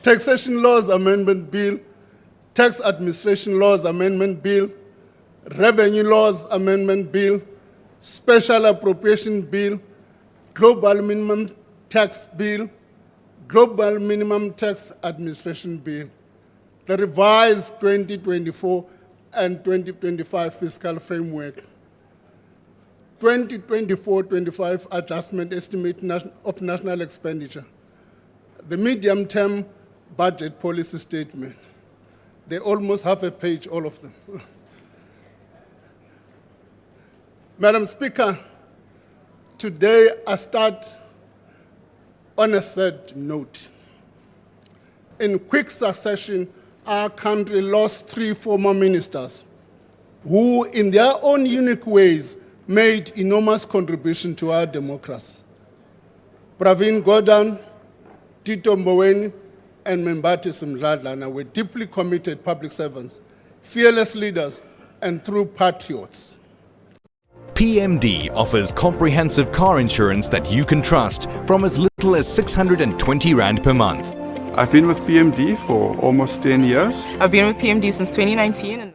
Taxation Laws Amendment Bill, Tax Administration Laws Amendment Bill, Revenue Laws Amendment Bill, Special Appropriation Bill, Global Minimum Tax Bill, Global Minimum Tax Administration Bill, the revised 2024 and 2025 fiscal framework, 2024-25 adjustment estimate of national expenditure, the medium-term budget policy statement. They almost have a page, all of them. Madam Speaker, today I start on a sad note. In quick succession, our country lost 3 former ministers who, in their own unique ways, made enormous contribution to our democracy. Pravin Gordhan, Tito Mboweni, and Membati Mdladlana were deeply committed public servants, fearless leaders, and true patriots. PMD offers comprehensive car insurance that you can trust from as little as 620 Rand per month. I've been with PMD for almost 10 years. I've been with PMD since 2019.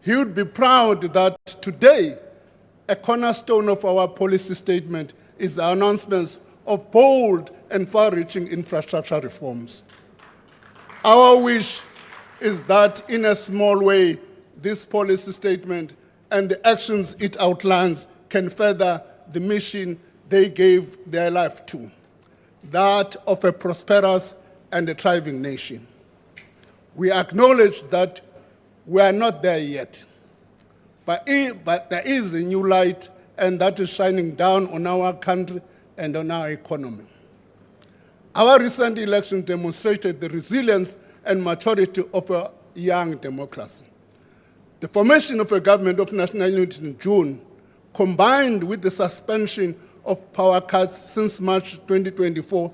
He would be proud that today, a cornerstone of our policy statement is the announcement of bold and far-reaching infrastructure reforms. Our wish is that in a small way, this policy statement and the actions it outlines can further the mission they gave their life to, that of a prosperous and a thriving nation. We acknowledge that we are not there yet, but there is a new light, and that is shining down on our country and on our economy. Our recent election demonstrated the resilience and maturity of a young democracy. The formation of a government of national unity in June, combined with the suspension of power cuts since March 2024,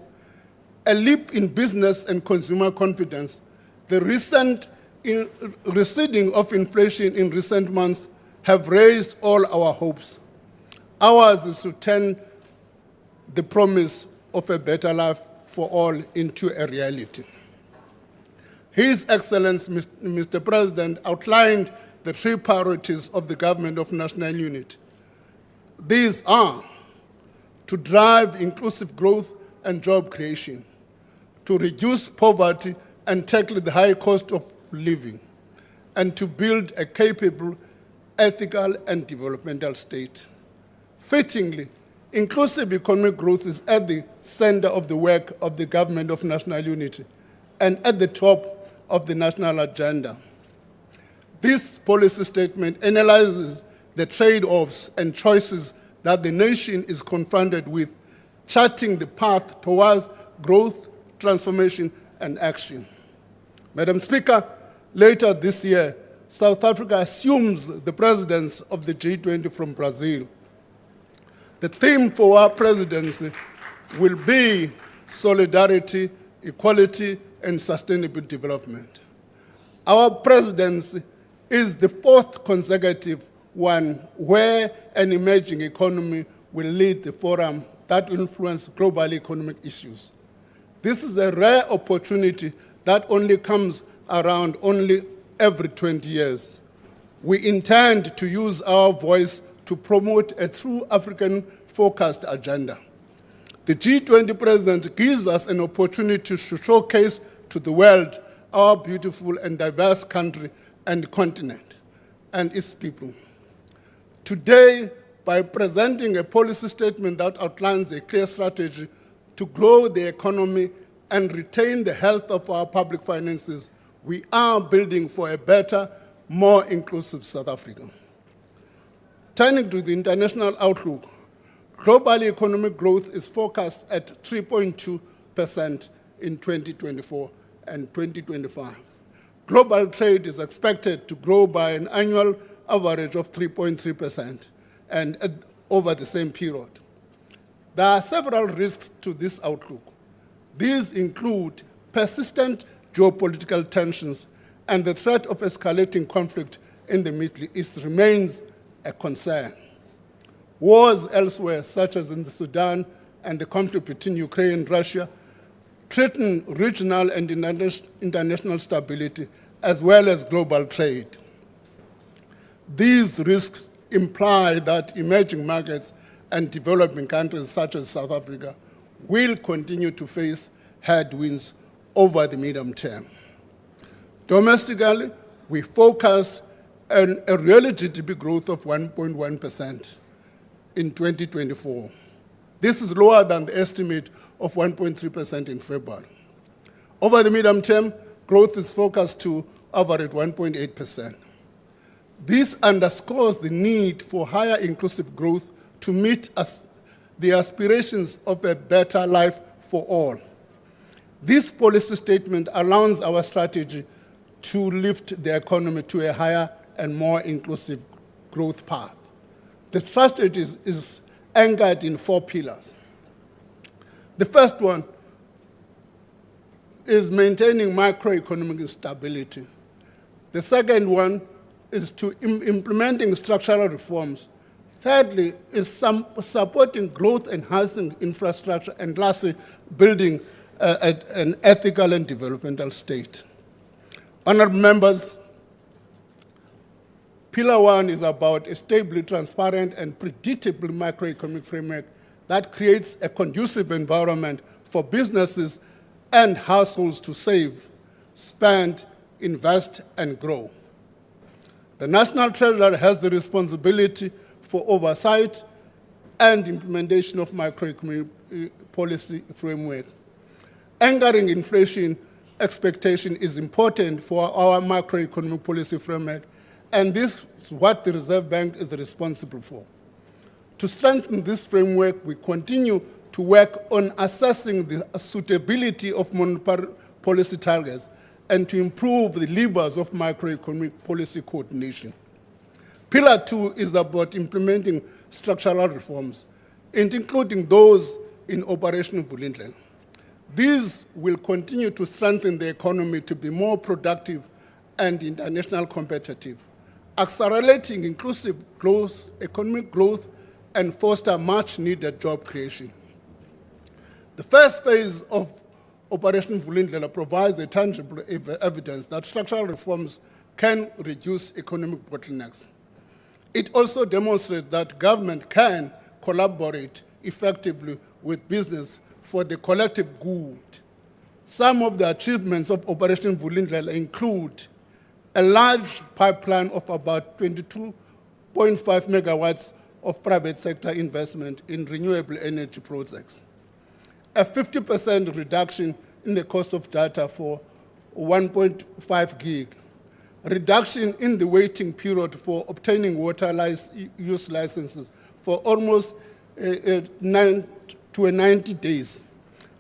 a leap in business and consumer confidence, the recent receding of inflation in recent months have raised all our hopes. Ours is to turn the promise of a better life for all into a reality. His Excellency, Mr. President, outlined the 3 priorities of the Government of National Unity. These are to drive inclusive growth and job creation, to reduce poverty and tackle the high cost of living, and to build a capable, ethical, and developmental state. Fittingly, inclusive economic growth is at the center of the work of the Government of National Unity and at the top of the national agenda. This policy statement analyzes the trade-offs and choices that the nation is confronted with, charting the path towards growth, transformation, and action. Madam Speaker, later this year, South Africa assumes the presidency of the G20 from Brazil. The theme for our presidency will be solidarity, equality, and sustainable development. Our presidency is the 4th consecutive one where an emerging economy will lead the forum that influence global economic issues. This is a rare opportunity that only comes around only every 20 years. We intend to use our voice to promote a true African-focused agenda. The G20 president gives us an opportunity to showcase to the world our beautiful and diverse country and continent and its people. Today, by presenting a policy statement that outlines a clear strategy to grow the economy and retain the health of our public finances, we are building for a better, more inclusive South Africa. Turning to the international outlook, global economic growth is forecast at 3.2% in 2024 and 2025. Global trade is expected to grow by an annual average of 3.3% and over the same period. There are several risks to this outlook. These include persistent geopolitical tensions, and the threat of escalating conflict in the Middle East remains a concern. Wars elsewhere, such as in the Sudan and the conflict between Ukraine and Russia, threaten regional and international stability as well as global trade. These risks imply that emerging markets and developing countries such as South Africa will continue to face headwinds over the medium term. Domestically, we focus on a real GDP growth of 1.1% in 2024. This is lower than the estimate of 1.3% in February. Over the medium term, growth is forecast to average 1.8%. This underscores the need for higher inclusive growth to meet the aspirations of a better life for all. This policy statement aligns our strategy to lift the economy to a higher and more inclusive growth path. The strategy is anchored in 4 pillars. The first one is maintaining macroeconomic stability. The second one is to implementing structural reforms. Thirdly, is supporting growth-enhancing infrastructure, and lastly, building an ethical and developmental state. Honourable members, Pillar 1 is about a stable, transparent, and predictable macroeconomic framework that creates a conducive environment for businesses and households to save, spend, invest, and grow. The National Treasury has the responsibility for oversight and implementation of macroeconomic policy framework. Anchoring inflation expectation is important for our macroeconomic policy framework, and this is what the Reserve Bank is responsible for. To strengthen this framework, we continue to work on assessing the suitability of monetary policy targets and to improve the levers of macroeconomic policy coordination. Pillar 2 is about implementing structural reforms, including those in Operation Vulindlela. These will continue to strengthen the economy to be more productive and international competitive, accelerating inclusive growth, economic growth, and foster much-needed job creation. The first phase of Operation Vulindlela provides a tangible evidence that structural reforms can reduce economic bottlenecks. It also demonstrates that government can collaborate effectively with business for the collective good. Some of the achievements of Operation Vulindlela include a large pipeline of about 22.5 megawatts of private sector investment in renewable energy projects, a 50% reduction in the cost of data for 1.5 gig, reduction in the waiting period for obtaining water use licenses for almost 90 days,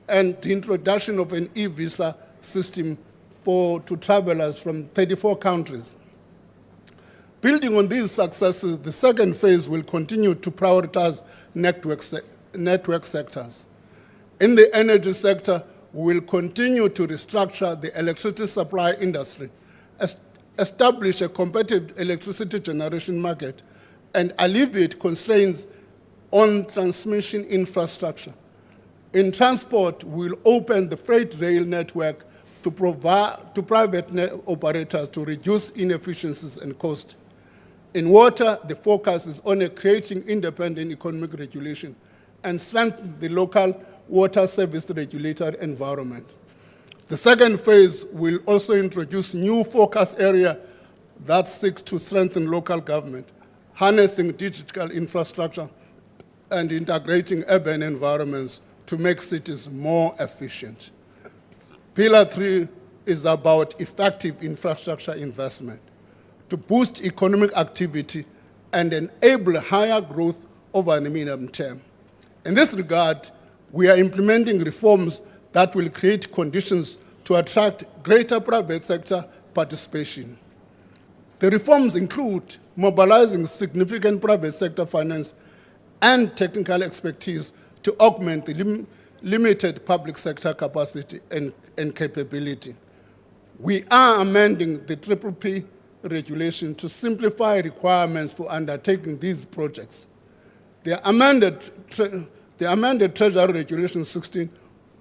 and the introduction of an e-visa system to travelers from 34 countries. Building on these successes, the second phase will continue to prioritize network sectors. In the energy sector, we will continue to restructure the electricity supply industry, establish a competitive electricity generation market, and alleviate constraints on transmission infrastructure. In transport, we will open the freight rail network to private operators to reduce inefficiencies and cost. In water, the focus is on creating independent economic regulation and strengthening the local water service regulatory environment. The second phase will also introduce new focus area that seek to strengthen local government, harnessing digital infrastructure and integrating urban environments to make cities more efficient. Pillar 3 is about effective infrastructure investment to boost economic activity and enable higher growth over the medium term. In this regard, we are implementing reforms that will create conditions to attract greater private sector participation. The reforms include mobilizing significant private sector finance and technical expertise to augment the limited public sector capacity and capability. We are amending the PPP regulation to simplify requirements for undertaking these projects. The amended Treasury Regulation 16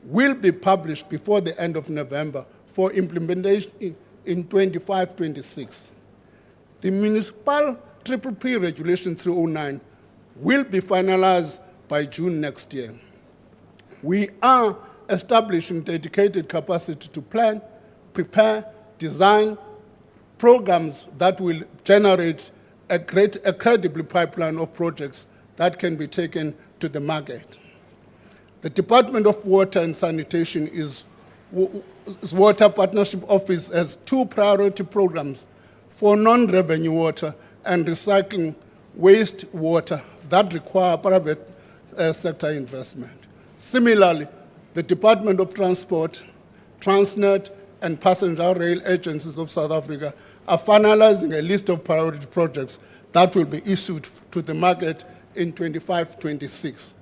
will be published before the end of November for implementation in 25-26. The Municipal PPP Regulation 309 will be finalized by June next year. We are establishing dedicated capacity to plan, prepare, design programs that will generate a credible pipeline of projects that can be taken to the market. The Department of Water and Sanitation Water Partnership Office has 2 priority programs for non-revenue water and recycling wastewater that require private sector investment. Similarly, the Department of Transport, Transnet, and Passenger Rail Agencies of South Africa are finalizing a list of priority projects that will be issued to the market in 25-26.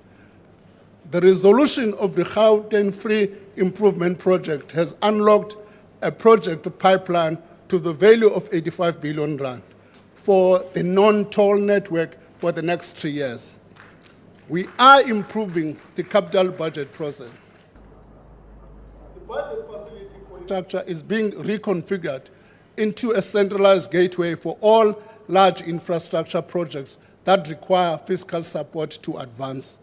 The resolution of the Gauteng Free Improvement Project has unlocked a project pipeline to the value of 85 billion rand for the non-toll network for the next 3 years. We are improving the capital budget process. The budget facility for infrastructure is being reconfigured into a centralized gateway for all large infrastructure projects that require fiscal support to advance.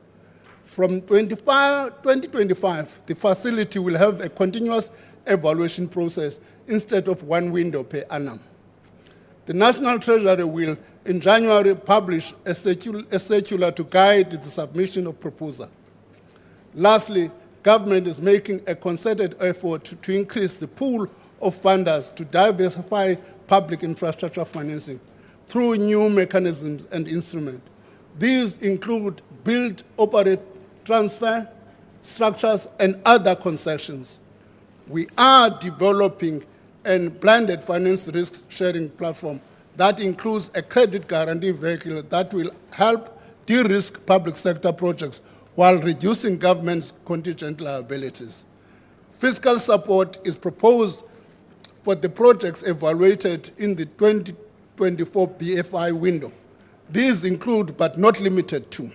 From 2025, the facility will have a continuous evaluation process instead of one window per annum. The National Treasury will, in January, publish a circular to guide the submission of proposal. Lastly, government is making a concerted effort to increase the pool of funders to diversify public infrastructure financing through new mechanisms and instruments. These include build, operate, transfer, structures, and other concessions. We are developing a blended finance risk-sharing platform that includes a credit guarantee vehicle that will help de-risk public sector projects while reducing government's contingent liabilities. Fiscal support is proposed for the projects evaluated in the 2024 BFI window. These include, but not limited to,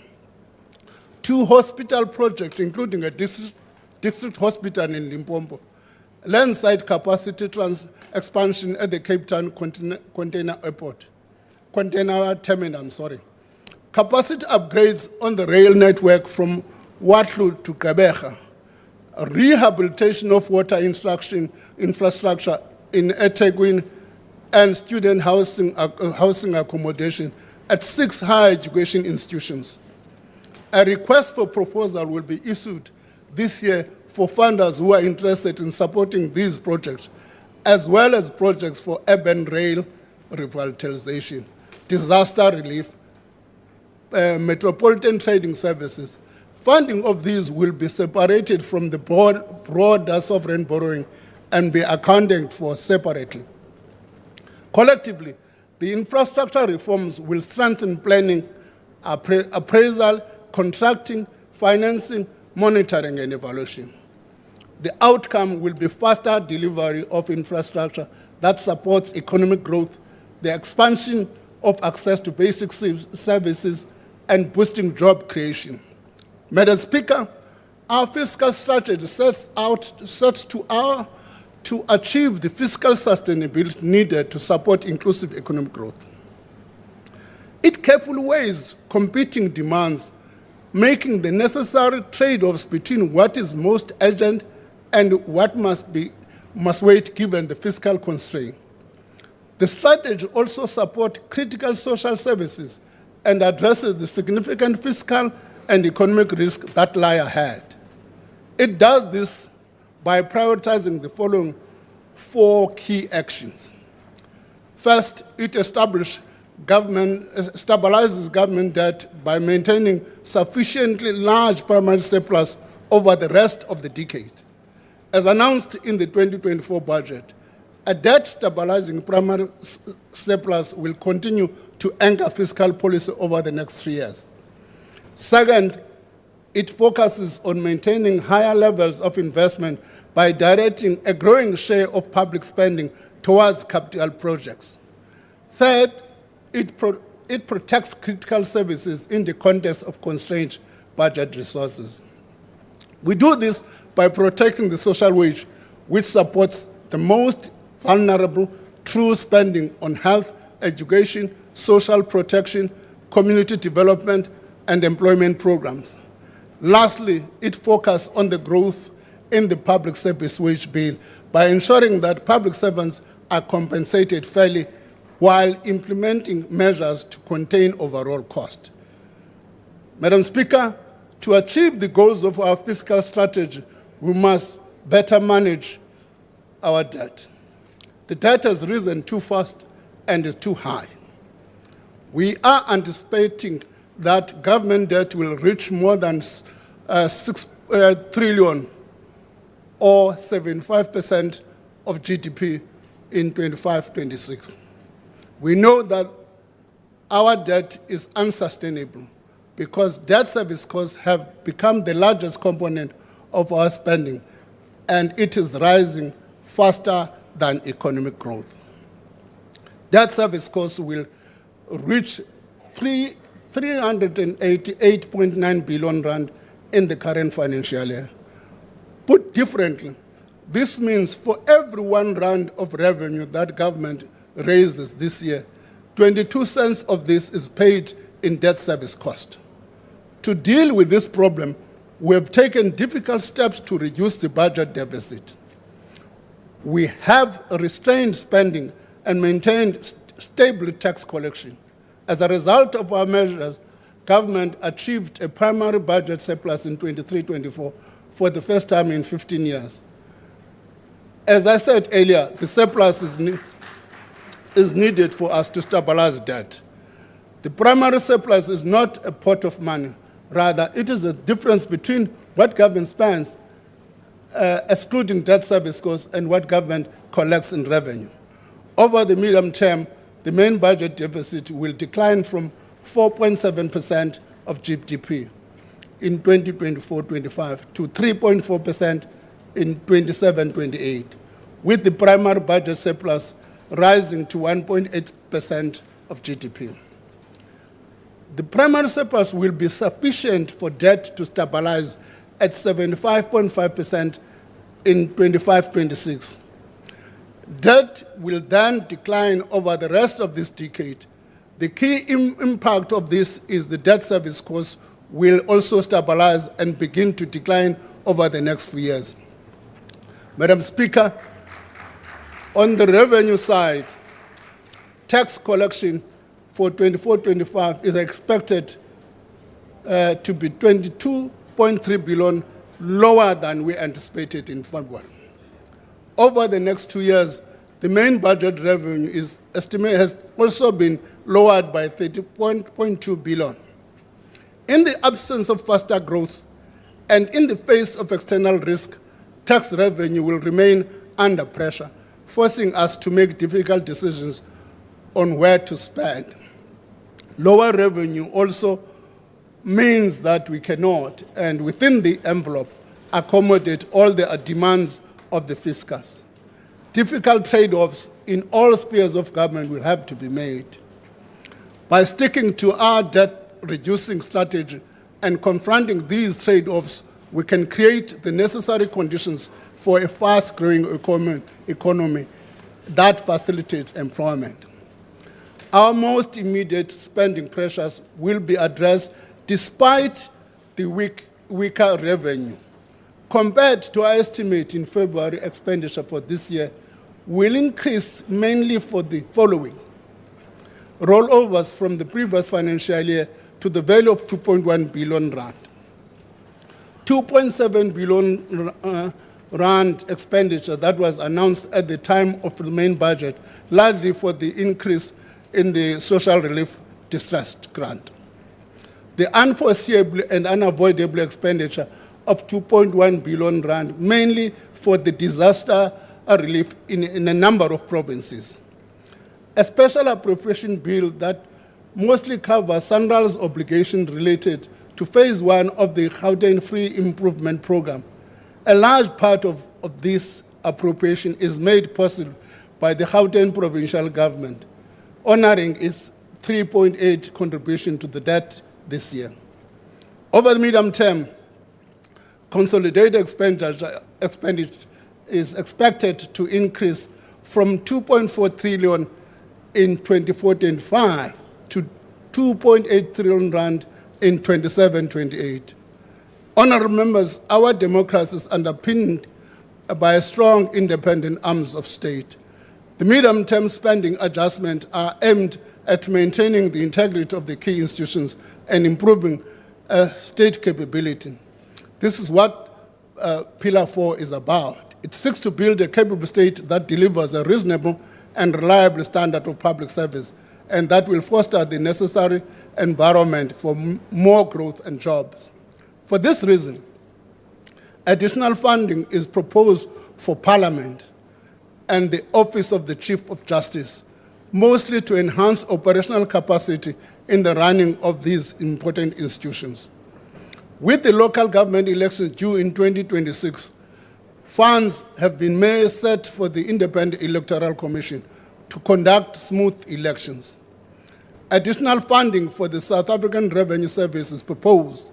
2 hospital projects, including a district hospital in Limpopo, landside capacity expansion at the Cape Town container terminal, capacity upgrades on the rail network from Watlu to Gqeberha, rehabilitation of water infrastructure in eThekwini, and student housing accommodation at 6 higher education institutions. A request for proposal will be issued this year for funders who are interested in supporting these projects, as well as projects for urban rail revitalization, disaster relief, metropolitan trading services. Funding of these will be separated from the broader sovereign borrowing and be accounted for separately. Collectively, the infrastructure reforms will strengthen planning, appraisal, contracting, financing, monitoring, and evaluation. The outcome will be faster delivery of infrastructure that supports economic growth, the expansion of access to basic services, and boosting job creation. Madam Speaker, our fiscal strategy sets to achieve the fiscal sustainability needed to support inclusive economic growth. It carefully weighs competing demands, making the necessary trade-offs between what is most urgent and what must be must wait given the fiscal constraint. The strategy also supports critical social services and addresses the significant fiscal and economic risks that lie ahead. It does this by prioritizing the following 4 key actions. First, it stabilizes government debt by maintaining sufficiently large primary surplus over the rest of the decade. As announced in the 2024 budget, a debt-stabilizing primary surplus will continue to anchor fiscal policy over the next 3 years. Second, it focuses on maintaining higher levels of investment by directing a growing share of public spending towards capital projects. Third, it protects critical services in the context of constrained budget resources. We do this by protecting the social wage, which supports the most vulnerable through spending on health, education, social protection, community development, and employment programs. Lastly, it focuses on the growth in the public service wage bill by ensuring that public servants are compensated fairly while implementing measures to contain overall cost. Madam Speaker, to achieve the goals of our fiscal strategy, we must better manage our debt. The debt has risen too fast and is too high. We are anticipating that government debt will reach more than 6 trillion or 75% of GDP in 25-26. We know that our debt is unsustainable because debt service costs have become the largest component of our spending, and it is rising faster than economic growth. Debt service costs will reach 388.9 billion rand in the current financial year. Put differently, this means for every 1 rand of revenue that government raises this year, 22 cents of this is paid in debt service cost. To deal with this problem, we have taken difficult steps to reduce the budget deficit. We have restrained spending and maintained stable tax collection. As a result of our measures, government achieved a primary budget surplus in 23-24 for the first time in 15 years. As I said earlier, the surplus is needed for us to stabilize debt. The primary surplus is not a pot of money. Rather, it is a difference between what government spends, excluding debt service costs, and what government collects in revenue. Over the medium term, the main budget deficit will decline from 4.7% of GDP in 2024-25 to 3.4% in 27-28, with the primary budget surplus rising to 1.8% of GDP. The primary surplus will be sufficient for debt to stabilize at 75.5% in 25-26. Debt will then decline over the rest of this decade. The key impact of this is the debt service costs will also stabilize and begin to decline over the next few years. Madam Speaker, on the revenue side, tax collection for 24-25 is expected to be 22.3 billion lower than we anticipated in February. Over the next 2 years, the main budget revenue is estimated has also been lowered by 30.2 billion. In the absence of faster growth and in the face of external risk, tax revenue will remain under pressure, forcing us to make difficult decisions on where to spend. Lower revenue also means that we cannot, and within the envelope, accommodate all the demands of the fiscus. Difficult trade-offs in all spheres of government will have to be made. By sticking to our debt-reducing strategy and confronting these trade-offs, we can create the necessary conditions for a fast-growing economy that facilitates employment. Our most immediate spending pressures will be addressed despite the weaker revenue. compared to our estimate in February, expenditure for this year will increase mainly for the following: rollovers from the previous financial year to the value of 2.1 billion rand. 2.7 billion rand expenditure that was announced at the time of the main budget, largely for the increase in the social relief distress grant. The unforeseeable and unavoidable expenditure of 2.1 billion rand, mainly for the disaster relief in a number of provinces. A special appropriation bill that mostly covers Sanral's obligations related to phase 1 of the Gauteng Free Improvement Program. A large part of this appropriation is made possible by the Gauteng provincial government, honoring its 3.8 contribution to the debt this year. Over the medium term, consolidated expenditure is expected to increase from 2.4 trillion in 2014-25 to 2.8 trillion rand in 27-28. Honourable members, our democracy is underpinned by a strong independent arms of state. The medium-term spending adjustments are aimed at maintaining the integrity of the key institutions and improving state capability. This is what Pillar 4 is about. It seeks to build a capable state that delivers a reasonable and reliable standard of public service, and that will foster the necessary environment for more growth and jobs. For this reason, additional funding is proposed for Parliament and the Office of the Chief of Justice, mostly to enhance operational capacity in the running of these important institutions. With the local government elections due in 2026, funds have been made set for the Independent Electoral Commission to conduct smooth elections. Additional funding for the South African Revenue Service is proposed.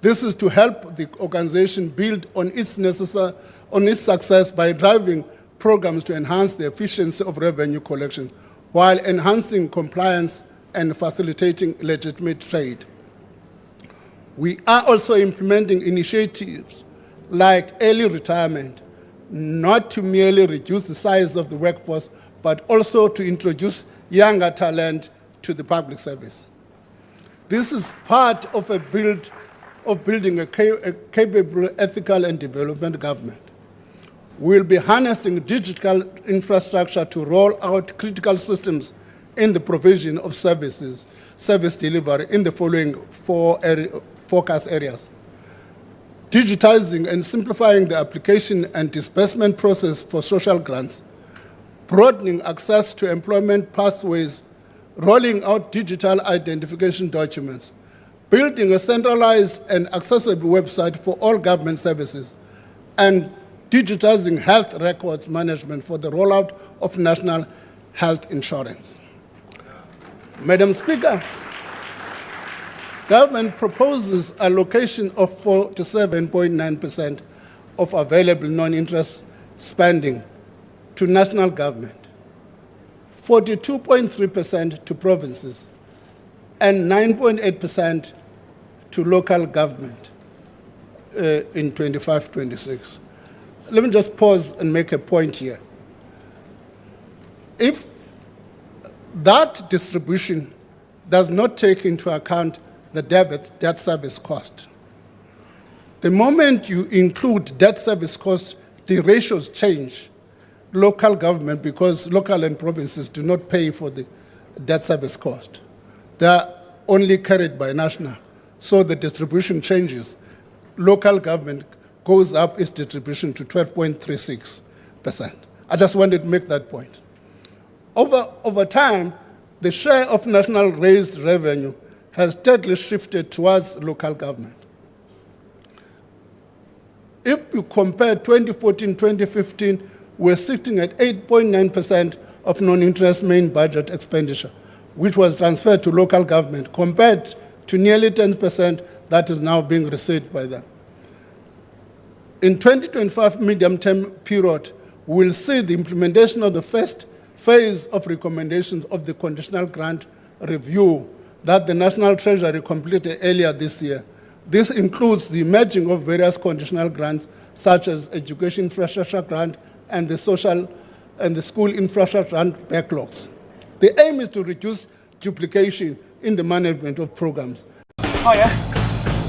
This is to help the organization build on its success by driving programs to enhance the efficiency of revenue collection while enhancing compliance and facilitating legitimate trade. We are also implementing initiatives like early retirement, not to merely reduce the size of the workforce, but also to introduce younger talent to the public service. This is part of building a capable, ethical, and development government. We'll be harnessing digital infrastructure to roll out critical systems in the provision of service delivery in the following focus areas: digitizing and simplifying the application and disbursement process for social grants, broadening access to employment pathways, rolling out digital identification documents, building a centralized and accessible website for all government services, and digitizing health records management for the rollout of national health insurance. Madam Speaker, government proposes allocation of 47.9% of available non-interest spending to national government, 42.3% to provinces, and 9.8% to local government in 25-26. Let me just pause and make a point here. If that distribution does not take into account the debt service cost, the moment you include debt service costs, the ratios change. Local government, because local and provinces do not pay for the debt service cost. They are only carried by national. So the distribution changes. Local government goes up its distribution to 12.36%. I just wanted to make that point. Over time, the share of national raised revenue has steadily shifted towards local government. If you compare 2014-2015, we're sitting at 8.9% of non-interest main budget expenditure, which was transferred to local government, compared to nearly 10% that is now being received by them. In 2025 medium-term period, we'll see the implementation of the first phase of recommendations of the conditional grant review that the National Treasury completed earlier this year. This includes the merging of various conditional grants such as education infrastructure grant and the social and the school infrastructure grant backlogs. The aim is to reduce duplication in the management of programs. Hiya,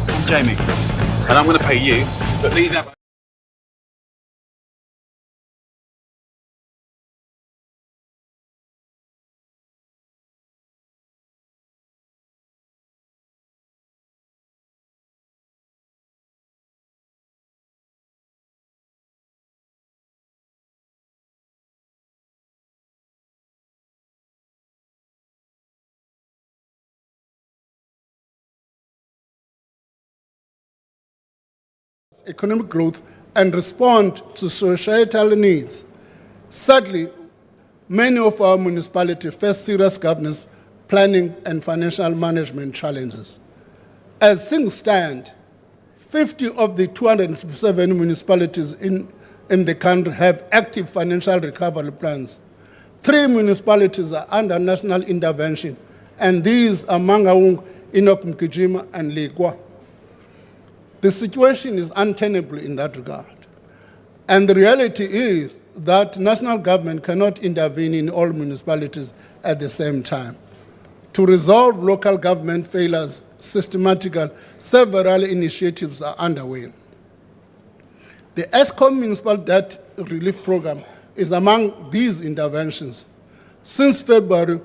I'm Jamie, and I'm going to pay you to put these out. Economic growth and respond to societal needs. Sadly, many of our municipalities face serious governance, planning, and financial management challenges. As things stand, 50 of the 257 municipalities in the country have active financial recovery plans. 3 municipalities are under national intervention, and these are Mangaung, Enoch Godongwana, and Lekwa. The situation is untenable in that regard. And the reality is that national government cannot intervene in all municipalities at the same time. To resolve local government failures systematically, several initiatives are underway. The ESCOM Municipal Debt Relief Program is among these interventions. Since February,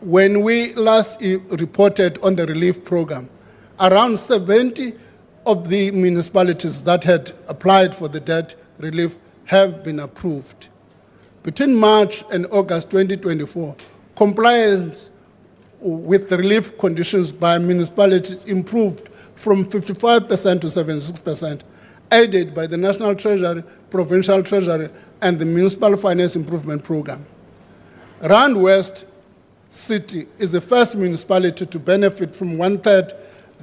when we last reported on the relief program, around 70 of the municipalities that had applied for the debt relief have been approved. Between March and August 2024, compliance with the relief conditions by municipalities improved from 55% to 76%, aided by the National Treasury, Provincial Treasury, and the Municipal Finance Improvement Program. Rand West City is the first municipality to benefit from 1/3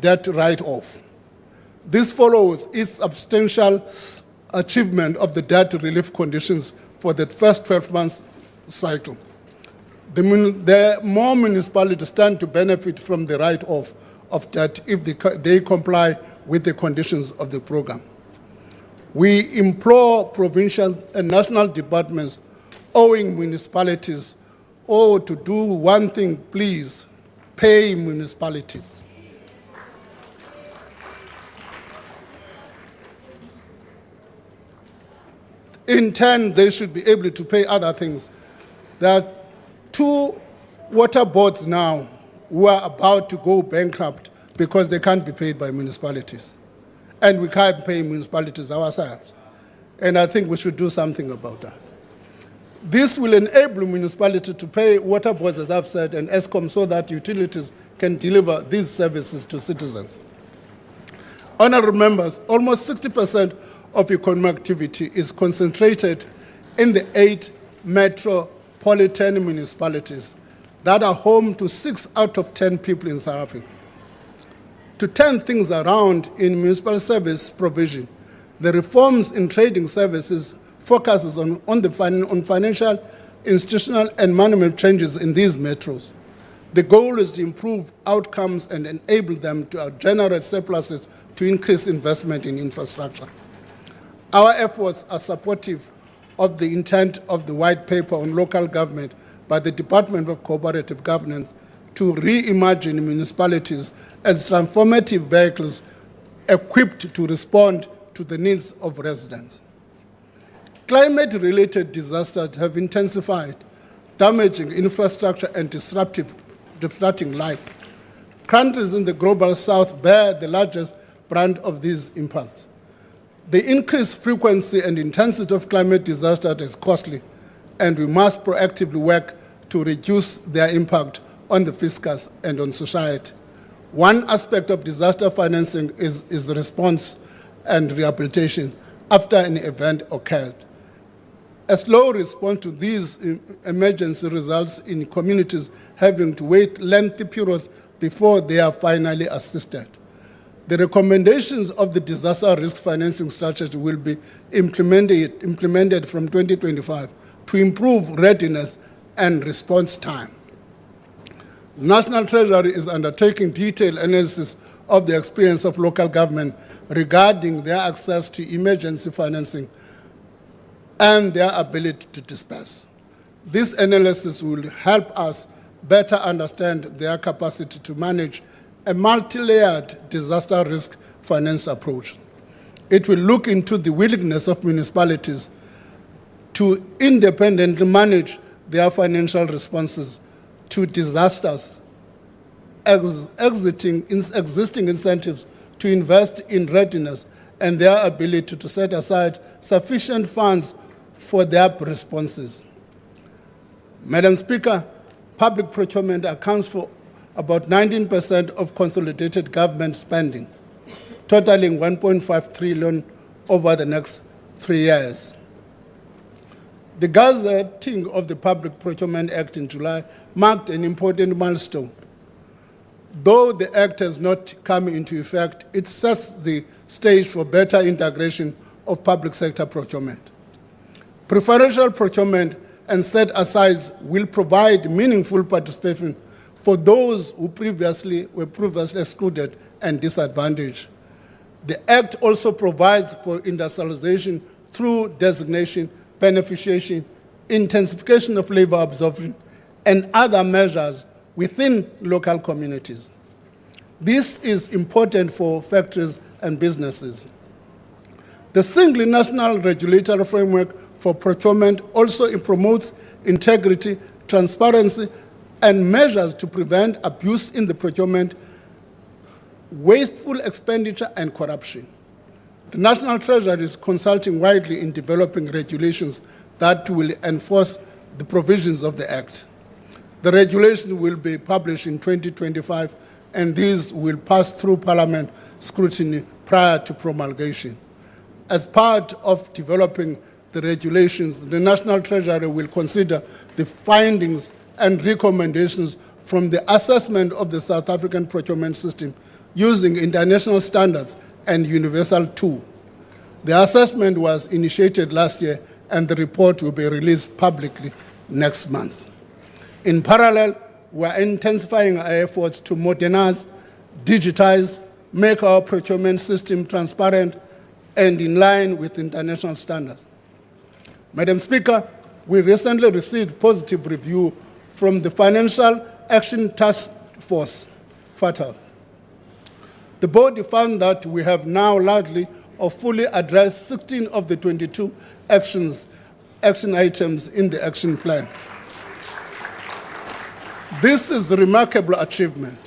debt write-off. This follows its substantial achievement of the debt relief conditions for the first 12 months cycle. The more municipalities stand to benefit from the write-off of debt if they comply with the conditions of the program. We implore provincial and national departments owing municipalities to do one thing, please, pay municipalities. In turn, they should be able to pay other things. There are 2 water boards now who are about to go bankrupt because they can't be paid by municipalities. And we can't pay municipalities ourselves. And I think we should do something about that. This will enable municipalities to pay water boards, as I've said, and ESCOM so that utilities can deliver these services to citizens. Honourable members, almost 60% of economic activity is concentrated in the 8 metropolitan municipalities that are home to 6 out of 10 people in South Africa. To turn things around in municipal service provision, the reforms in trading services focuses on financial, institutional, and management changes in these metros. The goal is to improve outcomes and enable them to generate surpluses to increase investment in infrastructure. Our efforts are supportive of the intent of the white paper on local government by the Department of Cooperative Governance to reimagine municipalities as transformative vehicles equipped to respond to the needs of residents. Climate-related disasters have intensified, damaging infrastructure and disrupting life. Countries in the global south bear the largest brunt of these impacts. The increased frequency and intensity of climate disasters is costly, and we must proactively work to reduce their impact on the fiscus and on society. One aspect of disaster financing is the response and rehabilitation after an event occurred. A slow response to these emergency results in communities having to wait lengthy periods before they are finally assisted. The recommendations of the disaster risk financing strategy will be implemented from 2025 to improve readiness and response time. The National Treasury is undertaking detailed analysis of the experience of local government regarding their access to emergency financing and their ability to disperse. This analysis will help us better understand their capacity to manage a multi-layered disaster risk finance approach. It will look into the willingness of municipalities to independently manage their financial responses to disasters, existing incentives to invest in readiness, and their ability to set aside sufficient funds for their responses. Madam Speaker, public procurement accounts for about 19% of consolidated government spending, totaling 1.5 trillion over the next 3 years. The gazetting of the Public Procurement Act in July marked an important milestone. Though the Act has not come into effect, it sets the stage for better integration of public sector procurement. Preferential procurement and set-asides will provide meaningful participation for those who were previously excluded and disadvantaged. The Act also provides for industrialization through designation, beneficiation, intensification of labor absorption, and other measures within local communities. This is important for factories and businesses. The single national regulatory framework for procurement also promotes integrity, transparency, and measures to prevent abuse in the procurement, wasteful expenditure, and corruption. The National Treasury is consulting widely in developing regulations that will enforce the provisions of the Act. The regulation will be published in 2025, and these will pass through Parliament scrutiny prior to promulgation. As part of developing the regulations, the National Treasury will consider the findings and recommendations from the assessment of the South African procurement system using international standards and Universal 2. The assessment was initiated last year, and the report will be released publicly next month. In parallel, we are intensifying our efforts to modernize, digitize, make our procurement system transparent and in line with international standards. Madam Speaker, we recently received positive review from the Financial Action Task Force, FATF. The body found that we have now largely or fully addressed 16 of the 22 action items in the action plan. This is a remarkable achievement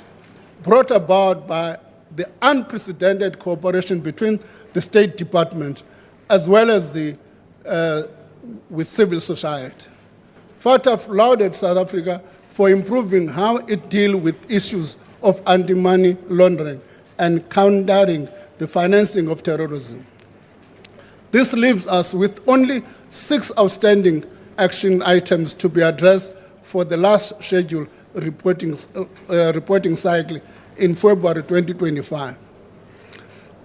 brought about by the unprecedented cooperation between the State Department as well as with civil society. FATF lauded South Africa for improving how it deals with issues of anti-money laundering and countering the financing of terrorism. This leaves us with only 6 outstanding action items to be addressed for the last scheduled reporting cycle in February 2025.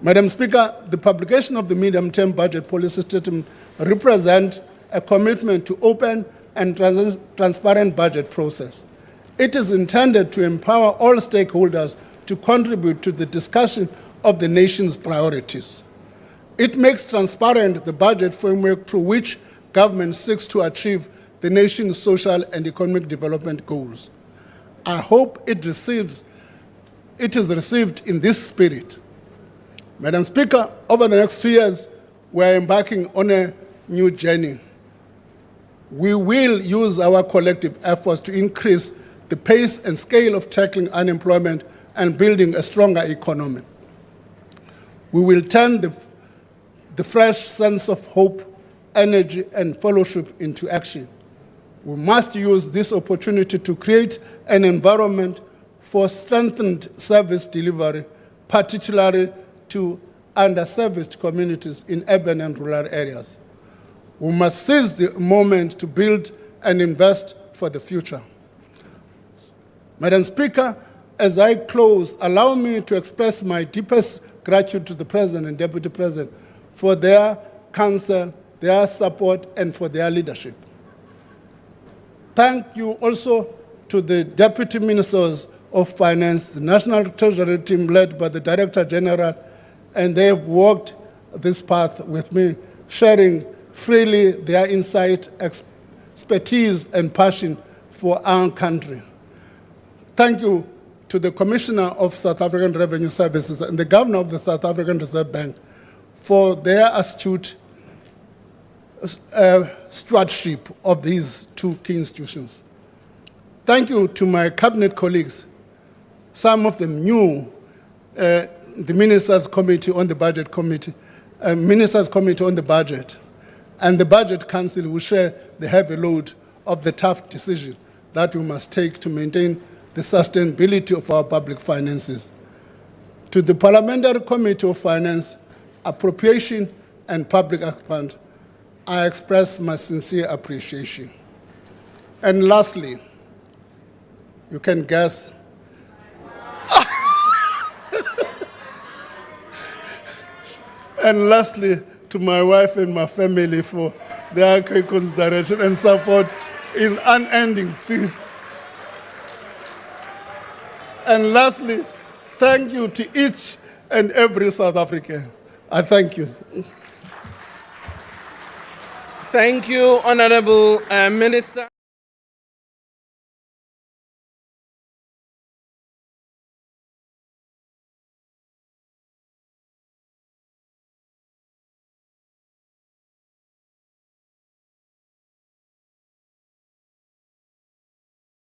Madam Speaker, the publication of the medium-term budget policy statement represents a commitment to open and transparent budget process. It is intended to empower all stakeholders to contribute to the discussion of the nation's priorities. It makes transparent the budget framework through which government seeks to achieve the nation's social and economic development goals. I hope it is received in this spirit. Madam Speaker, over the next 3 years, we are embarking on a new journey. We will use our collective efforts to increase the pace and scale of tackling unemployment and building a stronger economy. We will turn the fresh sense of hope, energy, and fellowship into action. We must use this opportunity to create an environment for strengthened service delivery, particularly to underserviced communities in urban and rural areas. We must seize the moment to build and invest for the future. Madam Speaker, as I close, allow me to express my deepest gratitude to the President and Deputy President for their counsel, their support, and for their leadership. Thank you also to the Deputy Ministers of Finance, the National Treasury team led by the Director General, and they have walked this path with me, sharing freely their insight, expertise, and passion for our country. Thank you to the Commissioner of South African Revenue Services and the Governor of the South African Reserve Bank for their astute stewardship of these two key institutions. Thank you to my cabinet colleagues, some of them new, the Ministers' Committee on the Budget Committee, Ministers' Committee on the Budget, and the Budget Council will share the heavy load of the tough decision that we must take to maintain the sustainability of our public finances. To the Parliamentary Committee of Finance, Appropriation and Public Expenditure, I express my sincere appreciation. And lastly, you can guess, and lastly, to my wife and my family for their consideration and support in unending things. And lastly, thank you to each and every South African. I thank you. Thank you, Honorable Minister.